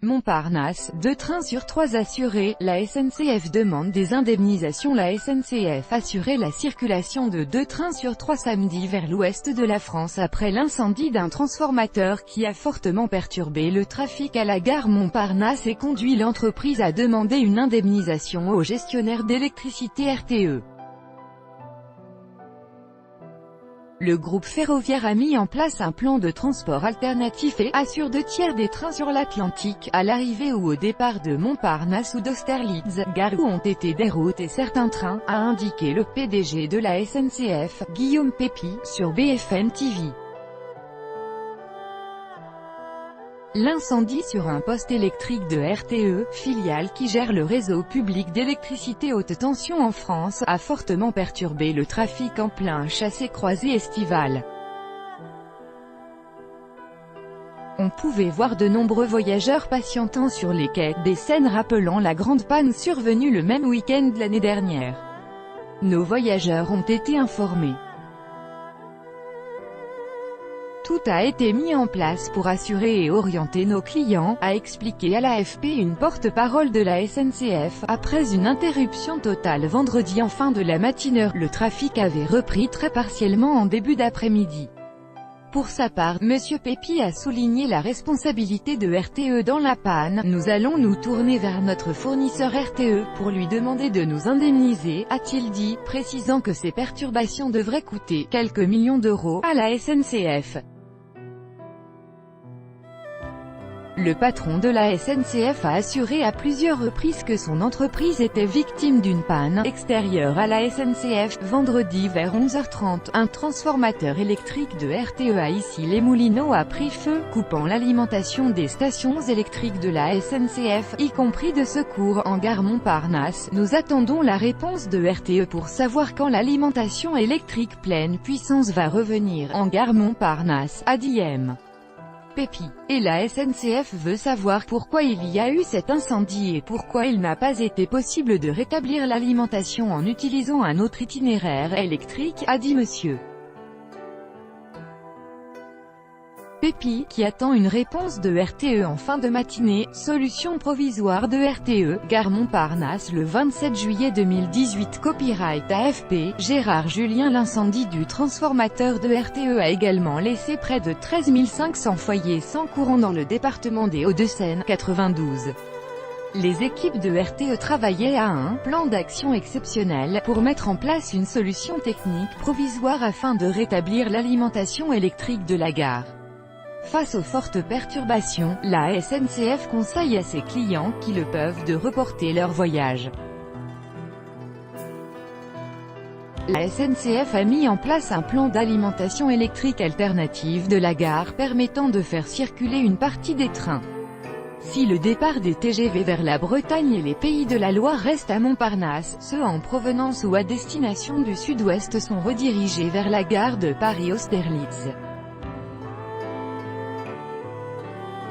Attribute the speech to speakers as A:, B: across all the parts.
A: Montparnasse, 2 trains sur 3 assurés, la SNCF demande des indemnisations. La SNCF assurait la circulation de 2 trains sur 3 samedi vers l'ouest de la France après l'incendie d'un transformateur qui a fortement perturbé le trafic à la gare Montparnasse et conduit l'entreprise à demander une indemnisation au gestionnaire d'électricité RTE. Le groupe ferroviaire a mis en place un plan de transport alternatif et assure 2 tiers des trains sur l'Atlantique, à l'arrivée ou au départ de Montparnasse ou d'Austerlitz, gare où ont été déroutés certains trains, a indiqué le PDG de la SNCF, Guillaume Pépi, sur BFM TV. L'incendie sur un poste électrique de RTE, filiale qui gère le réseau public d'électricité haute tension en France, a fortement perturbé le trafic en plein chassé-croisé estival. On pouvait voir de nombreux voyageurs patientant sur les quais, des scènes rappelant la grande panne survenue le même week-end l'année dernière. Nos voyageurs ont été informés. Tout a été mis en place pour assurer et orienter nos clients, a expliqué à l'AFP une porte-parole de la SNCF. Après une interruption totale vendredi en fin de la matinée, le trafic avait repris très partiellement en début d'après-midi. Pour sa part, M. Pépi a souligné la responsabilité de RTE dans la panne. Nous allons nous tourner vers notre fournisseur RTE, pour lui demander de nous indemniser, a-t-il dit, précisant que ces perturbations devraient coûter quelques millions d'euros à la SNCF. Le patron de la SNCF a assuré à plusieurs reprises que son entreprise était victime d'une panne extérieure à la SNCF. Vendredi vers 11h30, un transformateur électrique de RTE à Issy-les-Moulineaux a pris feu, coupant l'alimentation des stations électriques de la SNCF, y compris de secours, en gare Montparnasse. Nous attendons la réponse de RTE pour savoir quand l'alimentation électrique pleine puissance va revenir en gare Montparnasse, a dit M. Pépi. Et la SNCF veut savoir pourquoi il y a eu cet incendie et pourquoi il n'a pas été possible de rétablir l'alimentation en utilisant un autre itinéraire électrique, a dit M. Pépi, qui attend une réponse de RTE en fin de matinée. Solution provisoire de RTE, gare Montparnasse le 27 juillet 2018. Copyright AFP, Gérard Julien. L'incendie du transformateur de RTE a également laissé près de 13 500 foyers sans courant dans le département des Hauts-de-Seine, 92. Les équipes de RTE travaillaient à un plan d'action exceptionnel pour mettre en place une solution technique provisoire afin de rétablir l'alimentation électrique de la gare. Face aux fortes perturbations, la SNCF conseille à ses clients qui le peuvent de reporter leur voyage. La SNCF a mis en place un plan d'alimentation électrique alternative de la gare permettant de faire circuler une partie des trains. Si le départ des TGV vers la Bretagne et les Pays de la Loire reste à Montparnasse, ceux en provenance ou à destination du sud-ouest sont redirigés vers la gare de Paris-Austerlitz.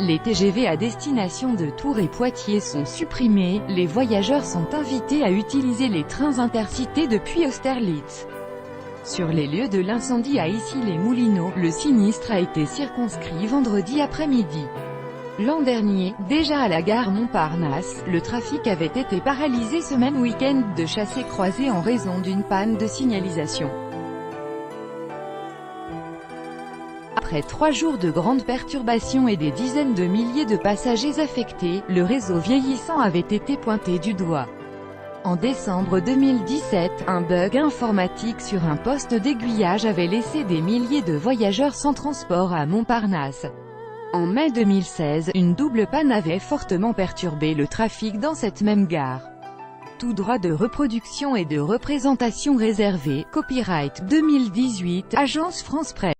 A: Les TGV à destination de Tours et Poitiers sont supprimés, les voyageurs sont invités à utiliser les trains intercités depuis Austerlitz. Sur les lieux de l'incendie à Issy-les-Moulineaux, le sinistre a été circonscrit vendredi après-midi. L'an dernier, déjà à la gare Montparnasse, le trafic avait été paralysé ce même week-end de chassé-croisé en raison d'une panne de signalisation. Après 3 jours de grandes perturbations et des dizaines de milliers de passagers affectés, le réseau vieillissant avait été pointé du doigt. En décembre 2017, un bug informatique sur un poste d'aiguillage avait laissé des milliers de voyageurs sans transport à Montparnasse. En mai 2016, une double panne avait fortement perturbé le trafic dans cette même gare. Tout droit de reproduction et de représentation réservé. Copyright 2018, Agence France Presse.